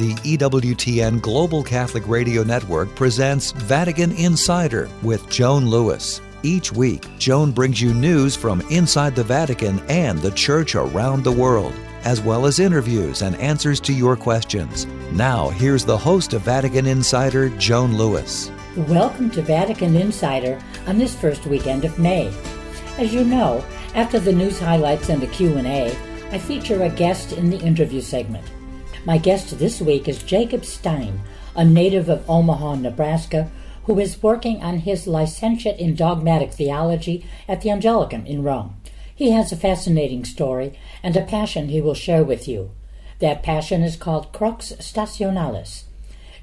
the EWTN Global Catholic Radio Network presents Vatican Insider with Joan Lewis. Each week, Joan brings you news from inside the Vatican and the Church around the world, as well as interviews and answers to your questions. Now, here's the host of Vatican Insider, Joan Lewis. Welcome to Vatican Insider on this first weekend of May. As you know, after the news highlights and the Q&A, I feature a guest in the interview segment. My guest this week is Jacob Stein, a native of Omaha, Nebraska, who is working on his licentiate in dogmatic theology at the Angelicum in Rome. He has a fascinating story and a passion he will share with you. That passion is called Crux Stationalis.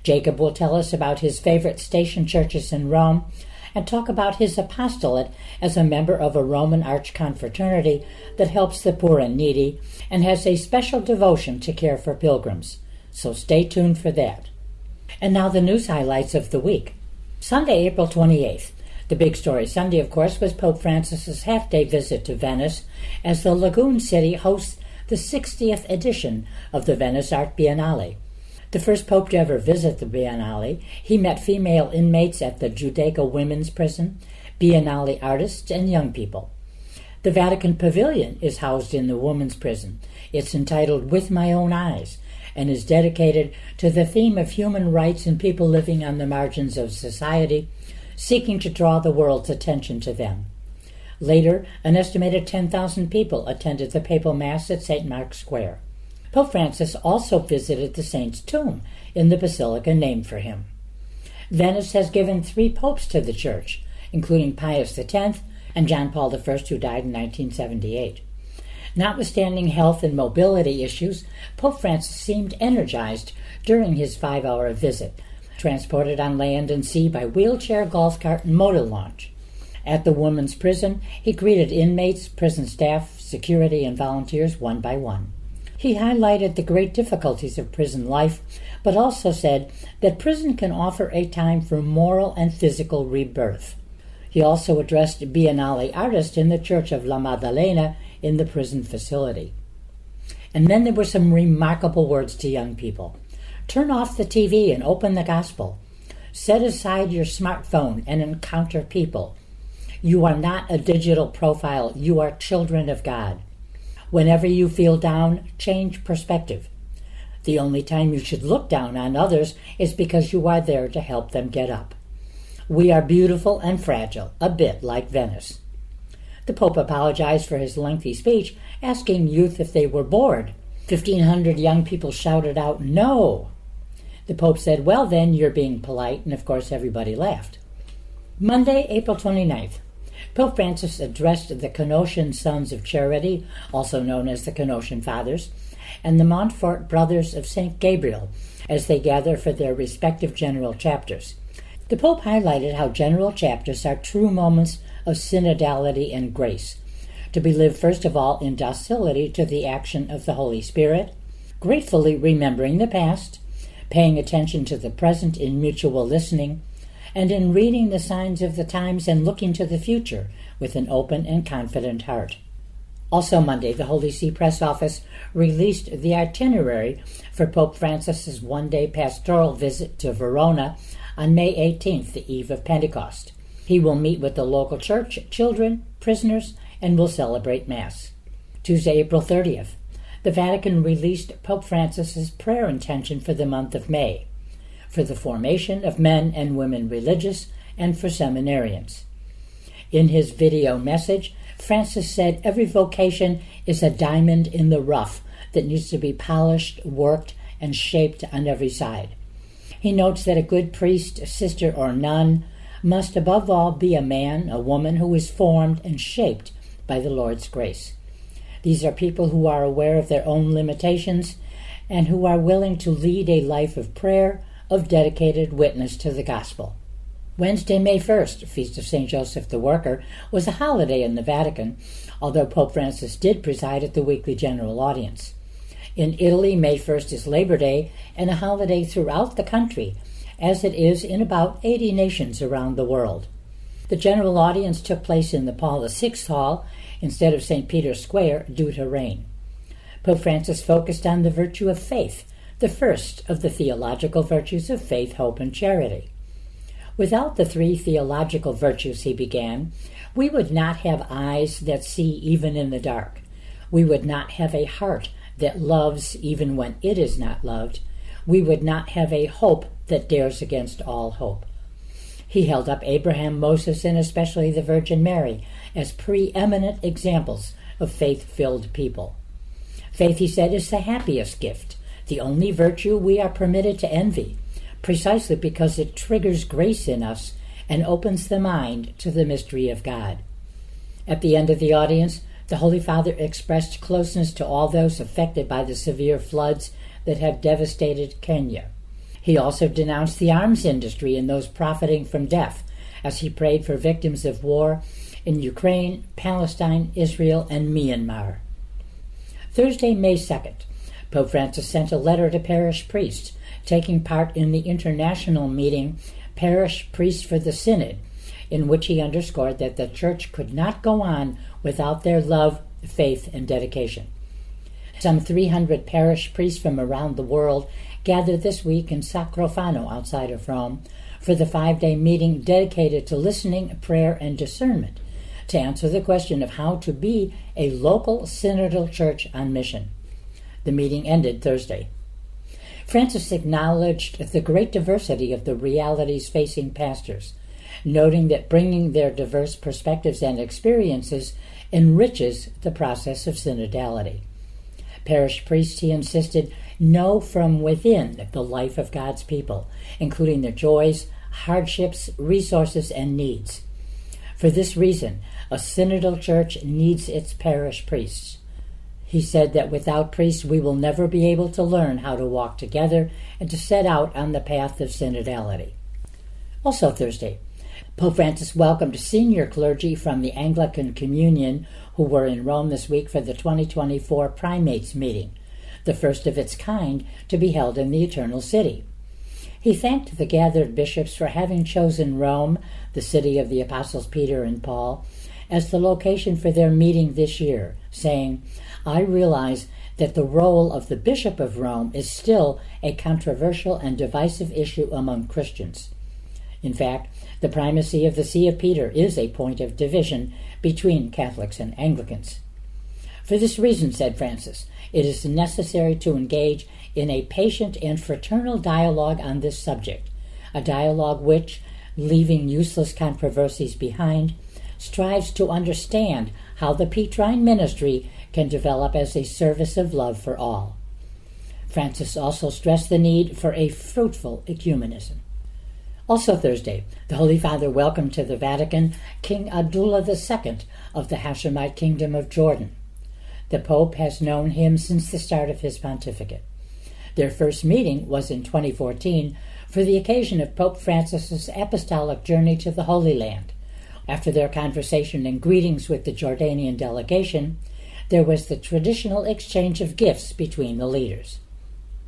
Jacob will tell us about his favorite station churches in Rome and talk about his apostolate as a member of a Roman Archconfraternity that helps the poor and needy and has a special devotion to care for pilgrims. So stay tuned for that. And now the news highlights of the week. Sunday, April 28th. The big story Sunday, of course, was Pope Francis's half-day visit to Venice as the lagoon city hosts the 60th edition of the Venice Art Biennale. The first pope to ever visit the Biennale, he met female inmates at the Judaica Women's Prison, Biennale artists, and young people. The Vatican Pavilion is housed in the Women's Prison. It's entitled With My Own Eyes and is dedicated to the theme of human rights and people living on the margins of society, seeking to draw the world's attention to them. Later, an estimated 10,000 people attended the papal mass at St. Mark's Square. Pope Francis also visited the saint's tomb in the basilica named for him. Venice has given 3 popes to the Church, including Pius X and John Paul I, who died in 1978. Notwithstanding health and mobility issues, Pope Francis seemed energized during his 5-hour visit, transported on land and sea by wheelchair, golf cart, and motor launch. At the women's prison, he greeted inmates, prison staff, security, and volunteers one by one. He highlighted the great difficulties of prison life, but also said that prison can offer a time for moral and physical rebirth. He also addressed Biennale artists in the Church of La Maddalena in the prison facility. And then there were some remarkable words to young people. Turn off the TV and open the gospel. Set aside your smartphone and encounter people. You are not a digital profile. You are children of God. Whenever you feel down, change perspective. The only time you should look down on others is because you are there to help them get up. We are beautiful and fragile, a bit like Venice. The Pope apologized for his lengthy speech, asking youth if they were bored. 1,500 young people shouted out, "No!" The Pope said, "Well then, you're being polite," and of course everybody laughed. Monday, April 29th. Pope Francis addressed the Canossian Sons of Charity, also known as the Canossian Fathers, and the Montfort Brothers of St. Gabriel, as they gather for their respective general chapters. The Pope highlighted how general chapters are true moments of synodality and grace, to be lived first of all in docility to the action of the Holy Spirit, gratefully remembering the past, paying attention to the present in mutual listening, and in reading the signs of the times and looking to the future with an open and confident heart. Also Monday, the Holy See Press Office released the itinerary for Pope Francis's one-day pastoral visit to Verona on May 18th, the eve of Pentecost. He will meet with the local church, children, prisoners, and will celebrate Mass. Tuesday, April 30th, the Vatican released Pope Francis's prayer intention for the month of May, for the formation of men and women religious, and for seminarians. In his video message, Francis said every vocation is a diamond in the rough that needs to be polished, worked, and shaped on every side. He notes that a good priest, sister, or nun must above all be a man, a woman who is formed and shaped by the Lord's grace. These are people who are aware of their own limitations and who are willing to lead a life of prayer, of dedicated witness to the gospel. Wednesday, May 1st, Feast of St. Joseph the Worker, was a holiday in the Vatican, although Pope Francis did preside at the weekly general audience. In Italy, May 1st is Labor Day and a holiday throughout the country, as it is in about 80 nations around the world. The general audience took place in the Paul VI Hall instead of St. Peter's Square due to rain. Pope Francis focused on the virtue of faith, the first of the theological virtues of faith, hope, and charity. Without the three theological virtues, he began, we would not have eyes that see even in the dark. We would not have a heart that loves even when it is not loved. We would not have a hope that dares against all hope. He held up Abraham, Moses, and especially the Virgin Mary as preeminent examples of faith-filled people. Faith, he said, is the happiest gift, the only virtue we are permitted to envy, precisely because it triggers grace in us and opens the mind to the mystery of God. At the end of the audience, the Holy Father expressed closeness to all those affected by the severe floods that have devastated Kenya. He also denounced the arms industry and those profiting from death, as he prayed for victims of war in Ukraine, Palestine, Israel, and Myanmar. Thursday, May 2nd, Pope Francis sent a letter to parish priests taking part in the international meeting Parish Priests for the Synod, in which he underscored that the Church could not go on without their love, faith, and dedication. Some 300 parish priests from around the world gathered this week in Sacrofano outside of Rome for the 5-day meeting dedicated to listening, prayer, and discernment to answer the question of how to be a local synodal church on mission. The meeting ended Thursday. Francis acknowledged the great diversity of the realities facing pastors, noting that bringing their diverse perspectives and experiences enriches the process of synodality. Parish priests, he insisted, know from within the life of God's people, including their joys, hardships, resources, and needs. For this reason, a synodal church needs its parish priests. He said that without priests we will never be able to learn how to walk together and to set out on the path of synodality. Also Thursday, Pope Francis welcomed senior clergy from the Anglican Communion who were in Rome this week for the 2024 Primates meeting, the first of its kind to be held in the Eternal City. He thanked the gathered bishops for having chosen Rome, the city of the apostles Peter and Paul, as the location for their meeting this year, saying, I realize that the role of the Bishop of Rome is still a controversial and divisive issue among Christians. In fact, the primacy of the See of Peter is a point of division between Catholics and Anglicans. For this reason, said Francis, it is necessary to engage in a patient and fraternal dialogue on this subject, a dialogue which, leaving useless controversies behind, strives to understand how the Pt1 ministry can develop as a service of love for all. Francis also stressed the need for a fruitful ecumenism. Also Thursday, the Holy Father welcomed to the Vatican King Abdullah II of the Hashemite Kingdom of Jordan. The Pope has known him since the start of his pontificate. Their first meeting was in 2014 for the occasion of Pope Francis's apostolic journey to the Holy Land. After their conversation and greetings with the Jordanian delegation, there was the traditional exchange of gifts between the leaders.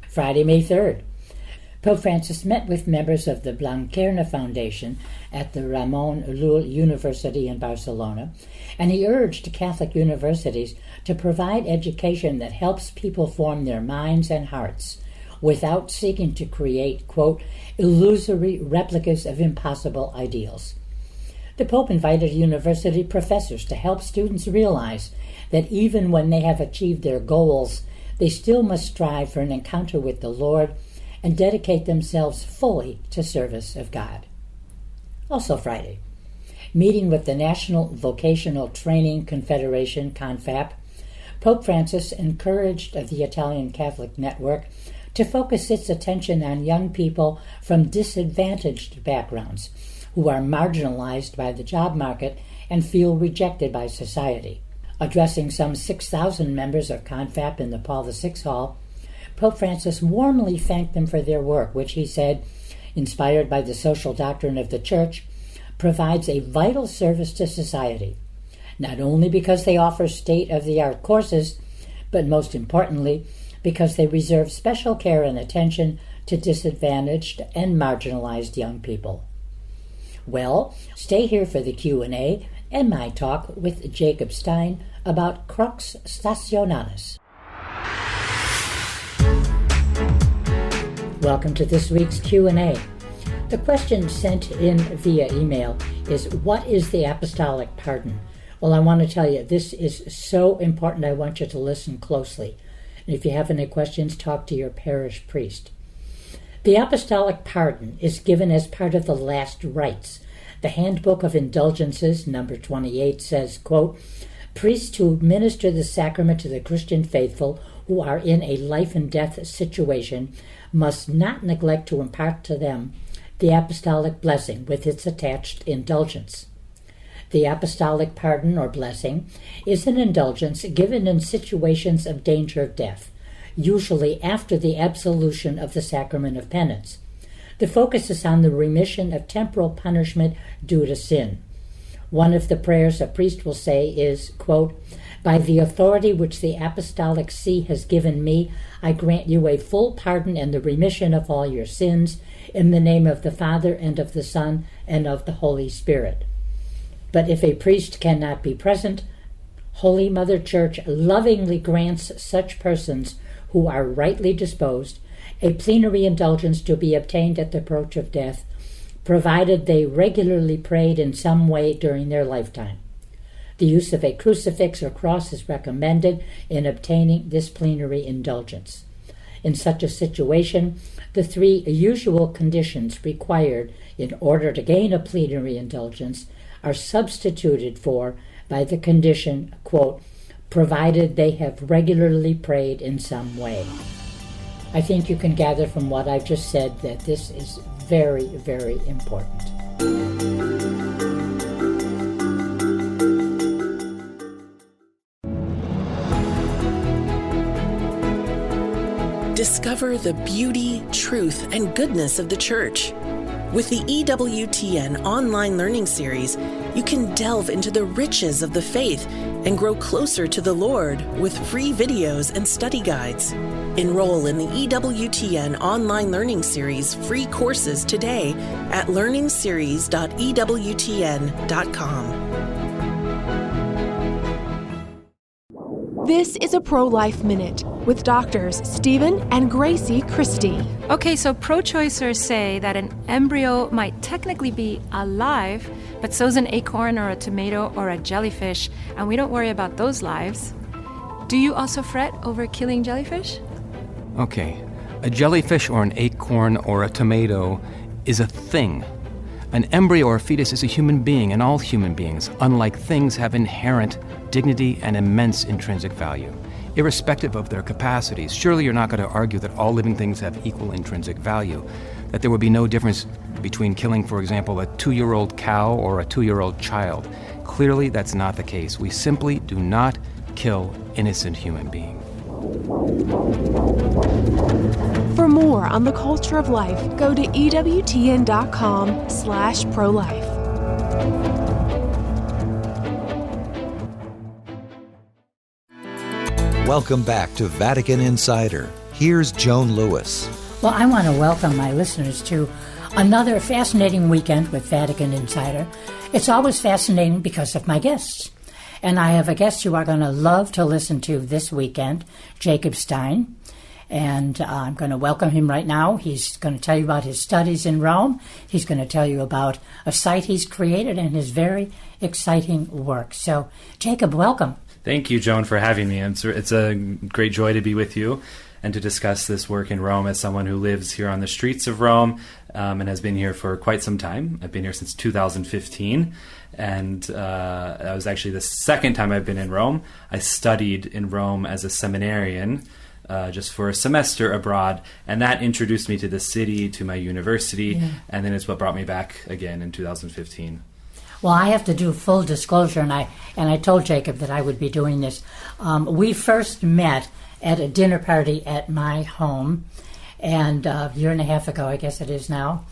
Friday, May 3rd, Pope Francis met with members of the Blanquerna Foundation at the Ramon Llull University in Barcelona, and he urged Catholic universities to provide education that helps people form their minds and hearts without seeking to create, quote, illusory replicas of impossible ideals. The Pope invited university professors to help students realize that even when they have achieved their goals, they still must strive for an encounter with the Lord and dedicate themselves fully to service of God. Also Friday, meeting with the National Vocational Training Confederation, CONFAP, Pope Francis encouraged the Italian Catholic Network to focus its attention on young people from disadvantaged backgrounds who are marginalized by the job market and feel rejected by society. Addressing some 6,000 members of CONFAP in the Paul VI Hall, Pope Francis warmly thanked them for their work, which he said, inspired by the social doctrine of the Church, provides a vital service to society, not only because they offer state-of-the-art courses, but most importantly, because they reserve special care and attention to disadvantaged and marginalized young people. Well, stay here for the Q&A and my talk with Jacob Stein about Crux Stationalis. Welcome to this week's Q&A. The question sent in via email is, what is the apostolic pardon? Well, I want to tell you, this is so important. I want you to listen closely. And if you have any questions, talk to your parish priest. The apostolic pardon is given as part of the last rites. The Handbook of Indulgences, number 28, says, quote, priests who administer the sacrament to the Christian faithful who are in a life and death situation must not neglect to impart to them the apostolic blessing with its attached indulgence. The apostolic pardon or blessing is an indulgence given in situations of danger of death, usually after the absolution of the sacrament of penance. The focus is on the remission of temporal punishment due to sin. One of the prayers a priest will say is, quote, by the authority which the Apostolic See has given me, I grant you a full pardon and the remission of all your sins, in the name of the Father and of the Son and of the Holy Spirit. But if a priest cannot be present, Holy Mother Church lovingly grants such persons who are rightly disposed a plenary indulgence to be obtained at the approach of death, provided they regularly prayed in some way during their lifetime. The use of a crucifix or cross is recommended in obtaining this plenary indulgence. In such a situation, the three usual conditions required in order to gain a plenary indulgence are substituted for by the condition, quote, provided they have regularly prayed in some way. I think you can gather from what I've just said that this is very, very important. Discover the beauty, truth, and goodness of the Church. With the EWTN online learning series, you can delve into the riches of the faith and grow closer to the Lord with free videos and study guides. Enroll in the EWTN online learning series free courses today at learningseries.ewtn.com. This is a Pro-Life Minute with doctors Stephen and Gracie Christie. Okay, so pro-choicers say that an embryo might technically be alive, but so's an acorn or a tomato or a jellyfish, and we don't worry about those lives. Do you also fret over killing jellyfish? Okay, a jellyfish or an acorn or a tomato is a thing. An embryo or fetus is a human being, and all human beings, unlike things, have inherent dignity and immense intrinsic value, irrespective of their capacities. Surely you're not going to argue that all living things have equal intrinsic value, that there would be no difference between killing, for example, a 2-year-old cow or a 2-year-old child. Clearly, that's not the case. We simply do not kill innocent human beings. For more on the culture of life, go to EWTN.com/prolife. Welcome back to Vatican Insider. Here's Joan Lewis. Well, I want to welcome my listeners to another fascinating weekend with Vatican Insider. It's always fascinating because of my guests. And I have a guest you are going to love to listen to this weekend, Jacob Stein. And I'm going to welcome him right now. He's going to tell you about his studies in Rome. He's going to tell you about a site he's created and his very exciting work. So, Jacob, welcome. Thank you, Joan, for having me. It's a great joy to be with you and to discuss this work in Rome as someone who lives here on the streets of Rome and has been here for quite some time. I've been here since 2015, and that was actually the second time I've been in Rome. I studied in Rome as a seminarian just for a semester abroad, and that introduced me to the city, to my university, and then it's what brought me back again in 2015. Well, I have to do full disclosure, and I told Jacob that I would be doing this. We first met at a dinner party at my home, and a year and a half ago, I guess it is now.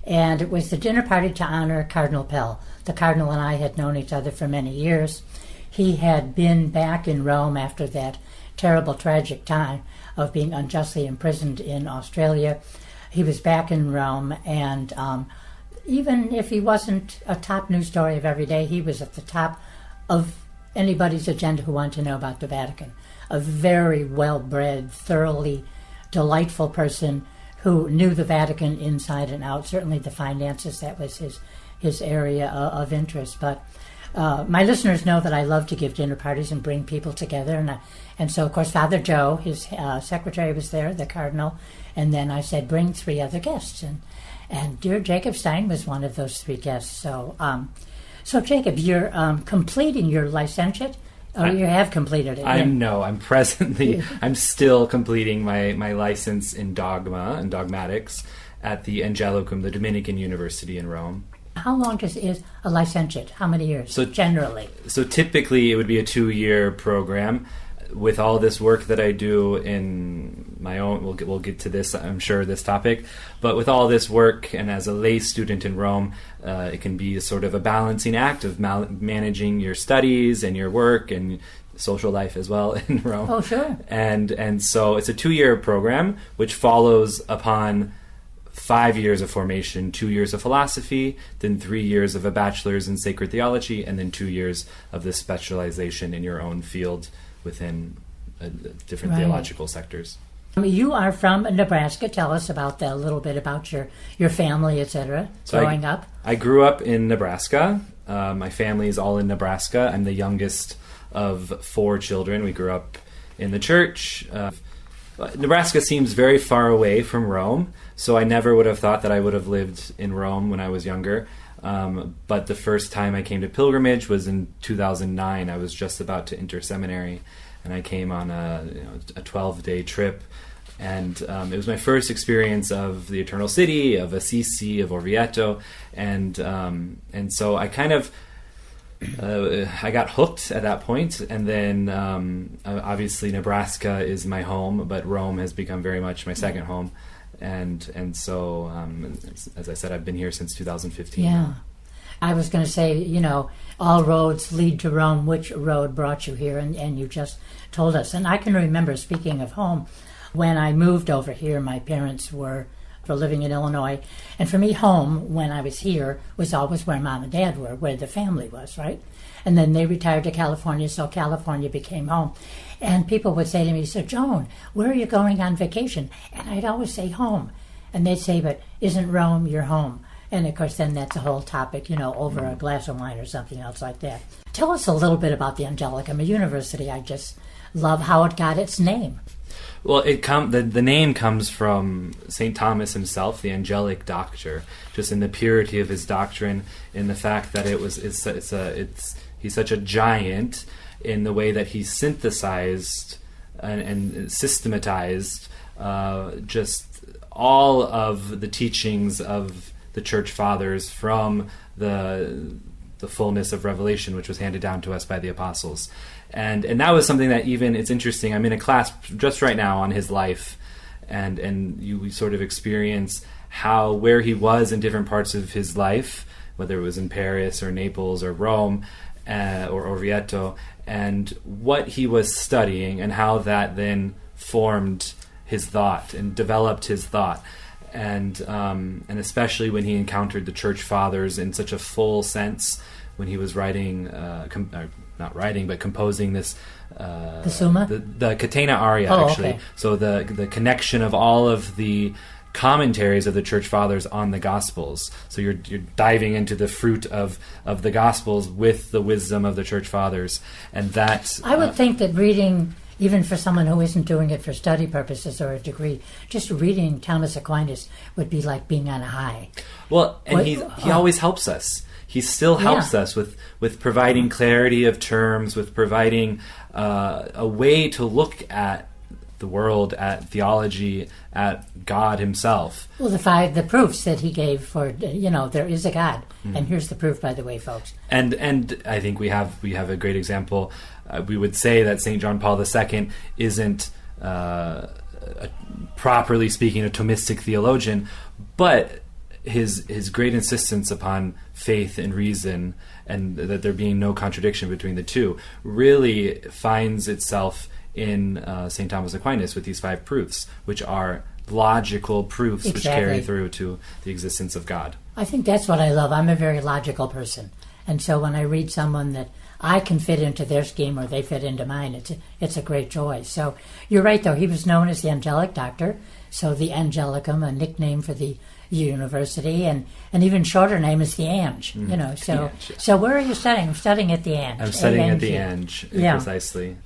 And it was the dinner party to honor Cardinal Pell. The Cardinal and I had known each other for many years. He had been back in Rome after that terrible, tragic time of being unjustly imprisoned in Australia. He was back in Rome, and even if he wasn't a top news story of every day, he was at the top of anybody's agenda who wanted to know about the Vatican. A very well-bred, thoroughly delightful person who knew the Vatican inside and out. Certainly the finances, that was his area of interest. But my listeners know that I love to give dinner parties and bring people together. And so, of course, Father Joe, his secretary, was there, the cardinal. And then I said, bring 3 other guests. And dear Jacob Stein was one of those 3 guests. So, Jacob, you're completing your licentiate? Or you have completed it? I'm still completing my license in dogma and dogmatics at the Angelicum, the Dominican University in Rome. How long is a licentiate? How many years, generally? So typically it would be a 2-year program. With all this work that I do in my own, we'll get to this, I'm sure, this topic, but with all this work and as a lay student in Rome, it can be sort of a balancing act of managing your studies and your work and social life as well in Rome. Oh, sure. And so it's a 2-year program which follows upon 5 years of formation, 2 years of philosophy, then 3 years of a bachelor's in sacred theology, and then 2 years of this specialization in your own field within different theological sectors. You are from Nebraska. Tell us about that, a little bit about your family, etc. Growing up. I grew up in Nebraska. My family is all in Nebraska. I'm the youngest of 4 children. We grew up in the church. Nebraska seems very far away from Rome, so I never would have thought that I would have lived in Rome when I was younger. But the first time I came to pilgrimage was in 2009. I was just about to enter seminary, and I came on a 12-day trip. And it was my first experience of the Eternal City, of Assisi, of Orvieto, and so I kind of I got hooked at that point. And then obviously Nebraska is my home, but Rome has become very much my second home. And so, as I said, I've been here since 2015. Yeah. I was going to say, all roads lead to Rome. Which road brought you here? And you just told us. And I can remember, speaking of home, when I moved over here, my parents were living in Illinois. And for me, home, when I was here, was always where Mom and Dad were, where the family was, right? And then they retired to California, so California became home. And people would say to me, so Joan, where are you going on vacation? And I'd always say home. And they'd say, but isn't Rome your home? And of course, then that's a whole topic, over a glass of wine or something else like that. Tell us a little bit about the Angelicum, a university. I just love how it got its name. Well, the name comes from St. Thomas himself, the angelic doctor, just in the purity of his doctrine, in the fact that he's such a giant in the way that he synthesized and systematized just all of the teachings of the Church Fathers from the fullness of revelation, which was handed down to us by the apostles. And that was something that it's interesting. I'm in a class just right now on his life, and we sort of experience where he was in different parts of his life, whether it was in Paris or Naples or Rome or Orvieto, and what he was studying and how that then formed his thought and developed his thought. And especially when he encountered the Church Fathers in such a full sense, when he was writing, composing this, the Summa? The Catena Aria, actually. Okay. So the connection of all of the commentaries of the Church Fathers on the Gospels. So you're diving into the fruit of the Gospels with the wisdom of the Church Fathers, and that I would think that reading, even for someone who isn't doing it for study purposes or a degree, just reading Thomas Aquinas would be like being on a high. Well, and he always helps us. He still helps us with providing clarity of terms, with providing a way to look at the world, at theology, at God himself. Well, the proofs that he gave for, there is a God. Mm-hmm. And here's the proof, by the way, folks. And I think we have a great example. We would say that St. John Paul II isn't, properly speaking, a Thomistic theologian, but his great insistence upon faith and reason, and that there being no contradiction between the two, really finds itself in St. Thomas Aquinas with these 5 proofs, which are logical proofs which carry through to the existence of God. I think that's what I love. I'm a very logical person. And so when I read someone that I can fit into their scheme or they fit into mine. It's a great joy. So you're right, though. He was known as the angelic doctor, so the Angelicum, a nickname for the university, and an even shorter name is the Ange. You know, so so where are you studying? I'm studying at the Ange. I'm studying at the Ange, precisely.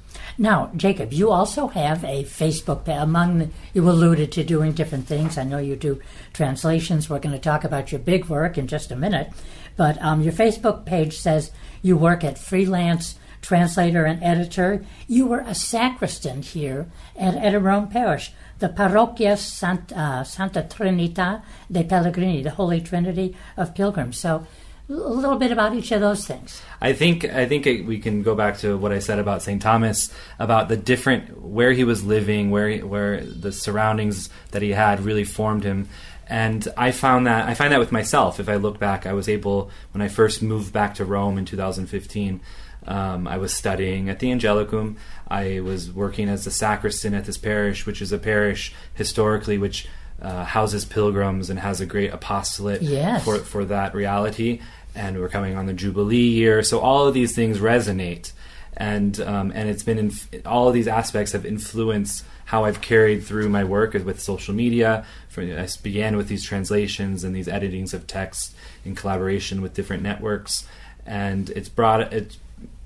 Now, Jacob, you also have a Facebook page. You alluded to doing different things. I know you do translations. We're going to talk about your big work in just a minute. But your Facebook page says you work at freelance translator and editor. You were a sacristan here at a Rome parish, the Parroquia Santa Trinita de Pellegrini, the Holy Trinity of Pilgrims. So a little bit about each of those things. I think we can go back to what I said about St. Thomas, about the different, where he was living, where the surroundings that he had really formed him. And I find that with myself. If I look back, I was able, when I first moved back to Rome in 2015, I was studying at the Angelicum. I was working as a sacristan at this parish, which is a parish historically which houses pilgrims and has a great apostolate for that reality. And we're coming on the Jubilee year, so all of these things resonate, and it's been all of these aspects have influenced how I've carried through my work with social media. I began with these translations and these editings of text in collaboration with different networks, and it's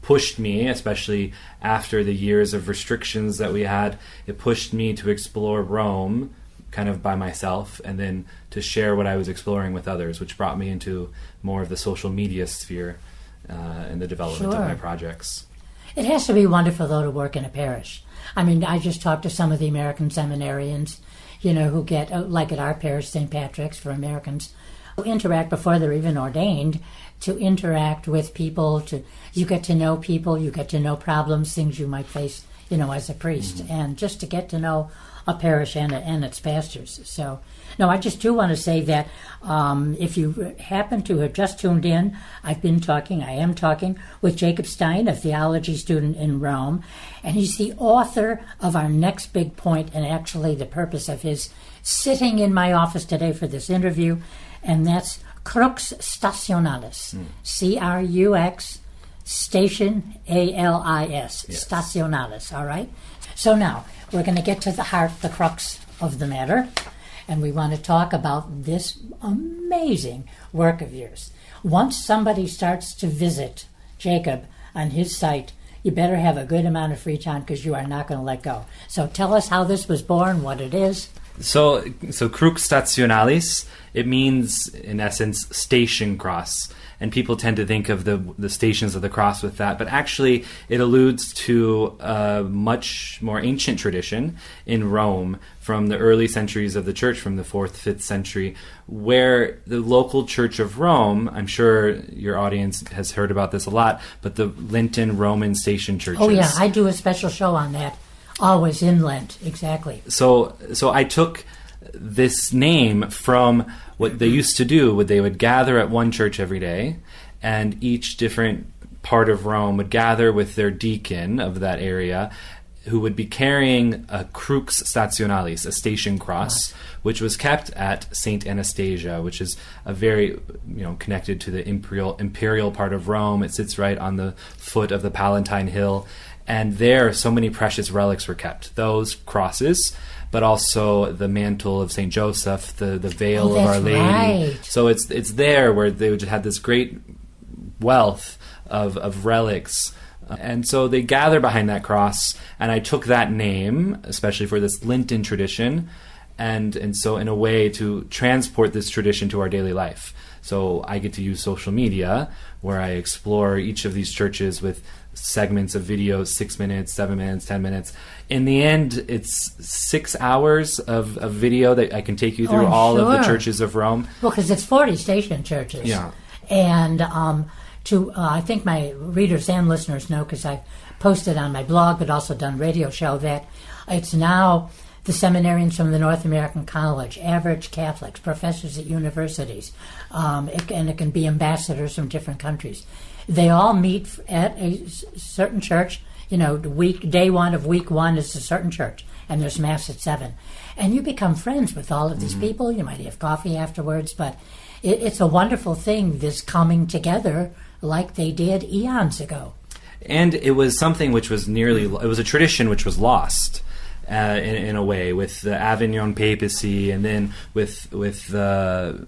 pushed me, especially after the years of restrictions that we had. It pushed me to explore Rome kind of by myself, and then to share what I was exploring with others, which brought me into more of the social media sphere and the development of my projects. It has to be wonderful, though, to work in a parish. I mean, I just talked to some of the American seminarians, who get, like at our parish, St. Patrick's for Americans, who interact before they're even ordained, to interact with people. You get to know people, you get to know problems, things you might face, as a priest, and just to get to know a parish and its pastors. So, no, I just do want to say that if you happen to have just tuned in, I am talking with Jacob Stein, a theology student in Rome, and he's the author of our next big point, and actually the purpose of his sitting in my office today for this interview, and that's Crux Stationalis, Crux Stationalis, Stationalis, all right? So now, we're going to get to the heart, the crux of the matter, and we want to talk about this amazing work of yours. Once somebody starts to visit Jacob on his site, you better have a good amount of free time because you are not going to let go. So tell us how this was born, what it is. So Crux Stationalis, it means, in essence, station cross. And people tend to think of the stations of the cross with that, but actually it alludes to a much more ancient tradition in Rome from the early centuries of the church, from the 4th, 5th century, where the local church of Rome, I'm sure your audience has heard about this a lot, but the Lenten Roman station churches. Oh yeah, I do a special show on that, always in Lent, exactly. So I took this name from what they used to do. They would gather at one church every day, and each different part of Rome would gather with their deacon of that area, who would be carrying a Crux Stationalis, a station cross, which was kept at St. Anastasia, which is a very, connected to the imperial part of Rome. It sits right on the foot of the Palatine Hill, and there so many precious relics were kept. Those crosses, but also the mantle of St. Joseph, the veil of Our Lady. Right. So it's there where they would have this great wealth of relics. And so they gather behind that cross, and I took that name, especially for this Lenten tradition, and so in a way to transport this tradition to our daily life. So I get to use social media, where I explore each of these churches with segments of videos, 6 minutes, 7 minutes, 10 minutes. In the end, it's 6 hours of video that I can take you through all of the churches of Rome. Well, because it's 40 station churches. Yeah. And I think my readers and listeners know, because I've posted on my blog, but also done radio show, that it's now the seminarians from the North American College, average Catholics, professors at universities, and it can be ambassadors from different countries. They all meet at a certain church. Day one of week one is a certain church, and there's Mass at 7. And you become friends with all of these people. You might have coffee afterwards, but it's a wonderful thing, this coming together like they did eons ago. And it was something which was it was a tradition which was lost in a way, with the Avignon papacy, and then with the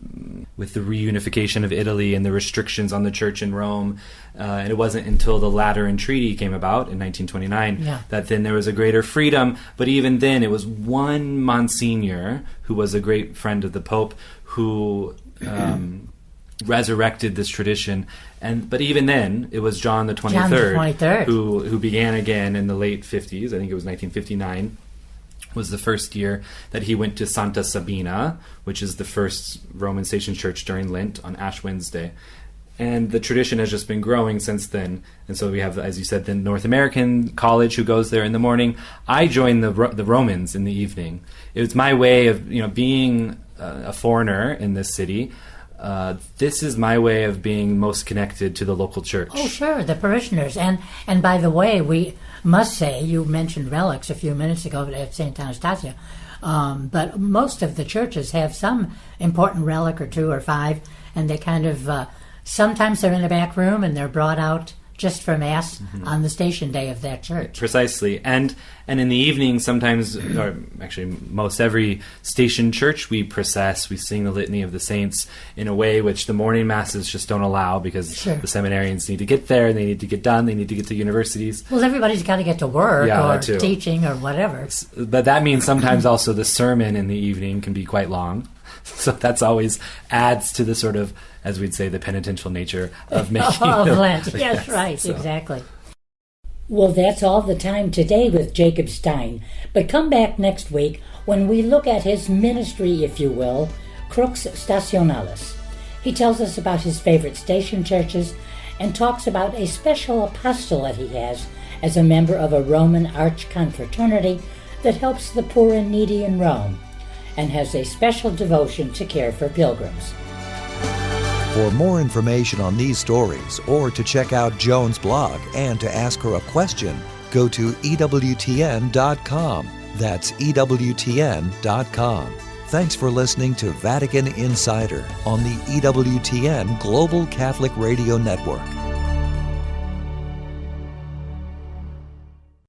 reunification of Italy and the restrictions on the church in Rome. And it wasn't until the Lateran Treaty came about in 1929 that then there was a greater freedom. But even then, it was one Monsignor, who was a great friend of the Pope, who resurrected this tradition. But even then, it was John the 23rd, who began again in the late 50s. I think it was 1959. Was the first year that he went to Santa Sabina, which is the first Roman station church during Lent on Ash Wednesday. And the tradition has just been growing since then. And so we have, as you said, the North American college who goes there in the morning. I join the Romans in the evening. It was my way of, being a foreigner in this city. This is my way of being most connected to the local church. Oh, sure, the parishioners. And by the way, we must say, you mentioned relics a few minutes ago at St. Anastasia, but most of the churches have some important relic or two or five, and they kind of, sometimes they're in the back room and they're brought out just for Mass on the station day of that church. Precisely. And in the evening, sometimes, or actually most every station church, we process, we sing the Litany of the Saints in a way which the morning Masses just don't allow, because the seminarians need to get there, and they need to get done, they need to get to universities. Well, everybody's got to get to work or teaching or whatever. But that means sometimes also the sermon in the evening can be quite long. So that's always adds to the sort of, as we'd say, the penitential nature of making of Lent. Yes, right, so. Exactly. Well, that's all the time today with Jacob Stein. But come back next week when we look at his ministry, if you will, Crux Stationalis. He tells us about his favorite station churches and talks about a special apostolate he has as a member of a Roman Archconfraternity that helps the poor and needy in Rome, and has a special devotion to care for pilgrims. For more information on these stories, or to check out Joan's blog and to ask her a question, go to EWTN.com. That's EWTN.com. Thanks for listening to Vatican Insider on the EWTN Global Catholic Radio Network.